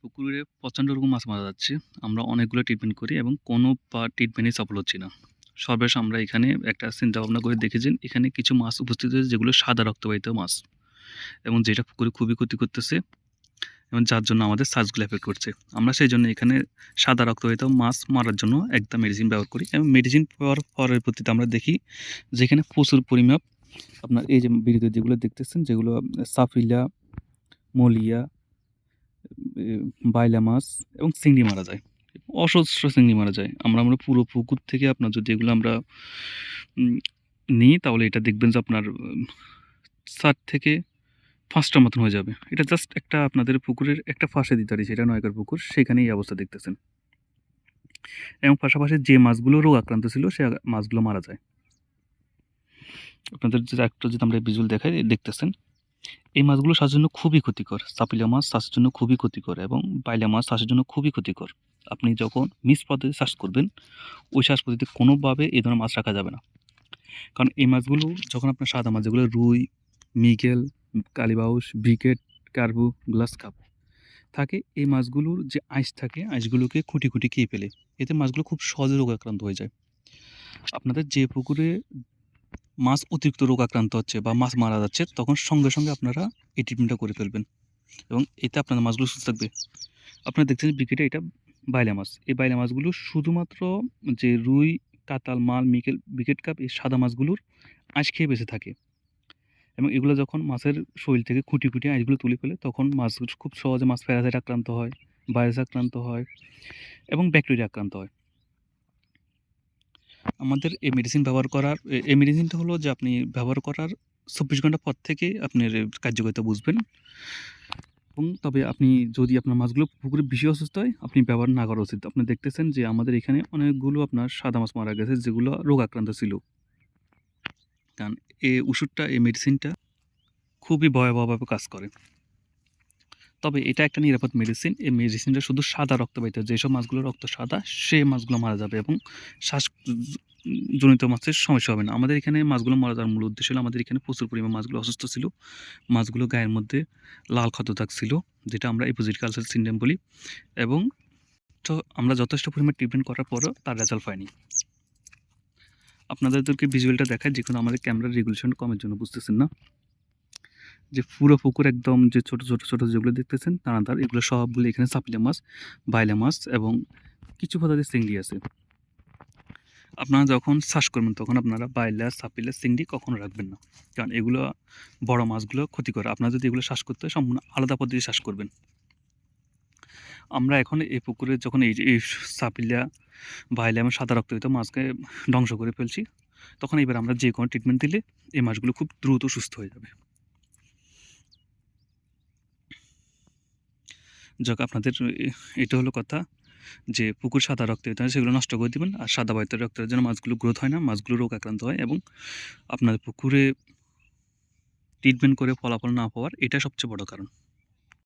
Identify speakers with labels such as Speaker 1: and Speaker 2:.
Speaker 1: পুকুরে প্রচণ্ড রকম মাছ মারা যাচ্ছে। আমরা অনেকগুলো ট্রিটমেন্ট করি এবং কোনো ট্রিটমেন্টই সফল হচ্ছি না। সর্বশেষ আমরা এখানে একটা চিন্তা ভাবনা করে দেখেছি, এখানে কিছু মাছ উপস্থিত হয়েছে যেগুলো সাদা রক্তবাহিত মাছ এবং যেটা পুকুরে খুবই ক্ষতি করতেছে এবং যার জন্য আমাদের সার্চগুলো এফেক্ট করছে। আমরা সেই জন্য এখানে সাদা রক্তবাহিত মাছ মারার জন্য একটা মেডিসিন ব্যবহার করি এবং মেডিসিন পরবর্তীতে আমরা দেখি যেখানে প্রচুর পরিমাপ আপনার এই যে ভিডিওতে যেগুলো দেখতেছেন, যেগুলো সাফিলা, মলিয়া, বাইলা মাছ এবং চিংড়ি মারা যায়। অজস্র চিংড়ি মারা যায়। আমরা পুরো পুকুর থেকে আপনার যদি এগুলো আমরা নিই তাহলে এটা দেখবেন যে আপনার ৪ থেকে ৫ টার মতন হয়ে যাবে। এটা জাস্ট একটা আপনাদের পুকুরের একটা ফাঁসে দিতে পারি, সেটা নয়কার পুকুর, সেখানেই এই অবস্থা দেখতেছেন। এবং পাশাপাশি যে মাছগুলো রোগ আক্রান্ত ছিল সে মাছগুলো মারা যায়। আপনাদের একটু যদি আমরা ভিজুয়াল দেখাই, দেখতেছেন এই মাছগুলো স্বাস্থ্যের জন্য খুবই ক্ষতিকর। চাপিলা মাছ স্বাস্থ্যের জন্য খুবই ক্ষতিকর এবং বাইলা মাছ স্বাস্থ্যের জন্য খুবই ক্ষতিকর। আপনি যখন মিক্স পদ্ধতিতে চাষ করবেন, ওই চাষ পদ্ধতিতে কোনোভাবে এই ধরনের মাছ রাখা যাবে না। কারণ এই মাছগুলো যখন আপনার সাদা মাছ যেগুলো রুই, মৃগেল, কালীবাউস, ব্রিকেট, কার্পু, গ্লাস কাপ থাকে, এই মাছগুলোর যে আঁশ থাকে, আঁশগুলোকে খুঁটি খুঁটি খেয়ে ফেলে। এতে মাছগুলো খুব সহজে রোগাক্রান্ত হয়ে যায়। আপনাদের যে পুকুরে মাছ অতিরিক্ত রোগ আক্রান্ত হচ্ছে বা মাছ মারা যাচ্ছে, তখন সঙ্গে সঙ্গে আপনারা এই ট্রিটমেন্টটা করে ফেলবেন এবং এতে আপনাদের মাছগুলো সুস্থ থাকবে। আপনারা দেখছেন ব্রিকেটে এটা বাইলা মাছ। এই বাইলা মাছগুলো শুধুমাত্র যে রুই, কাতাল, মাল, মৃগেল, ব্রিকেট কাপ এই সাদা মাছগুলোর আঁশ খেয়ে বেঁচে থাকে এবং এগুলো যখন মাছের শরীর থেকে খুঁটি খুঁটি আঁশগুলো তুলে ফেলে, তখন মাছ খুব সহজে মাছ প্যারাসাইট আক্রান্ত হয়, ভাইরাস আক্রান্ত হয় এবং ব্যাকটেরিয়া আক্রান্ত হয়। আমাদের এই মেডিসিন ব্যবহার করার এই মেডিসিনটা হলো যে আপনি ব্যবহার করার ২৪ ঘন্টা পর থেকে আপনার কার্যকারিতা বুঝবেন এবং তবে আপনি যদি আপনার মাছগুলো পুকুরে বেশি অসুস্থ হয়, আপনি ব্যবহার না করা উচিত। আপনি দেখতেছেন যে আমাদের এখানে অনেকগুলো আপনার সাদা মাছ মারা গেছে যেগুলো রোগ আক্রান্ত ছিল। কারণ এই ওষুধটা, এই মেডিসিনটা খুবই ভয়াবহভাবে কাজ করে। তবে এটা একটা নিরাপদ মেডিসিন। এই মেডিসিনটা শুধু সাদা রক্তবাহিত, যেসব মাছগুলোর রক্ত সাদা সেই মাছগুলো মারা যাবে এবং শ্বাস জনিত মাছের সমস্যা হবে না। আমাদের এখানে মাছগুলো মারা যাওয়ার মূল উদ্দেশ্য হলো আমাদের এখানে প্রচুর পরিমাণ মাছগুলো অসুস্থ ছিল। মাছগুলো গায়ের মধ্যে লাল ক্ষত দাগ ছিল, যেটা আমরা অ্যাপোজিট কালচার সিনড্রোম বলি এবং আমরা যথেষ্ট পরিমাণ ট্রিটমেন্ট করার পরও তার রেজাল্ট পাইনি। আপনাদেরকে ভিজুয়ালটা দেখায়, যেখানে আমাদের ক্যামেরার রেগুলেশন কমের জন্য বুঝতেছেন না যে পুরো পুকুর একদম যে ছোট যেগুলো দেখতেছেন দানাদার, এগুলো সবগুলো এখানে চাপিলা মাছ, বাইলা মাছ এবং কিছু প্রজাতির চিংড়ি আছে। আপনারা যখন চাষ করবেন তখন আপনারা বাইলা, চাপিলা, চিংড়ি কখনো রাখবেন না, কারণ এগুলো বড় মাছগুলো ক্ষতি করে। আপনারা যদি এগুলো চাষ করতে হয় সম্পূর্ণ আলাদা পদ্ধতি চাষ করবেন। আমরা এখন এই পুকুরে যখন এই চাপিলা, বাইলা এবং সাদা রক্তজাত মাছকে ধ্বংস করে ফেলছি, তখন এবার আমরা যে কোনো ট্রিটমেন্ট দিলে এই মাছগুলো খুব দ্রুত সুস্থ হয়ে যাবে। যাক, আপনাদের এটা হলো কথা যে পুকুর সাদা রক্তজাত সেগুলো নষ্ট করে দিবেন, আর সাদা বাহিত রক্তের জন্য মাছগুলো গ্রোথ হয় না, মাছগুলো রোগ আক্রান্ত হয় এবং আপনার পুকুরে ট্রিটমেন্ট করে ফলাফল না পাওয়ার এটা সবচেয়ে বড় কারণ।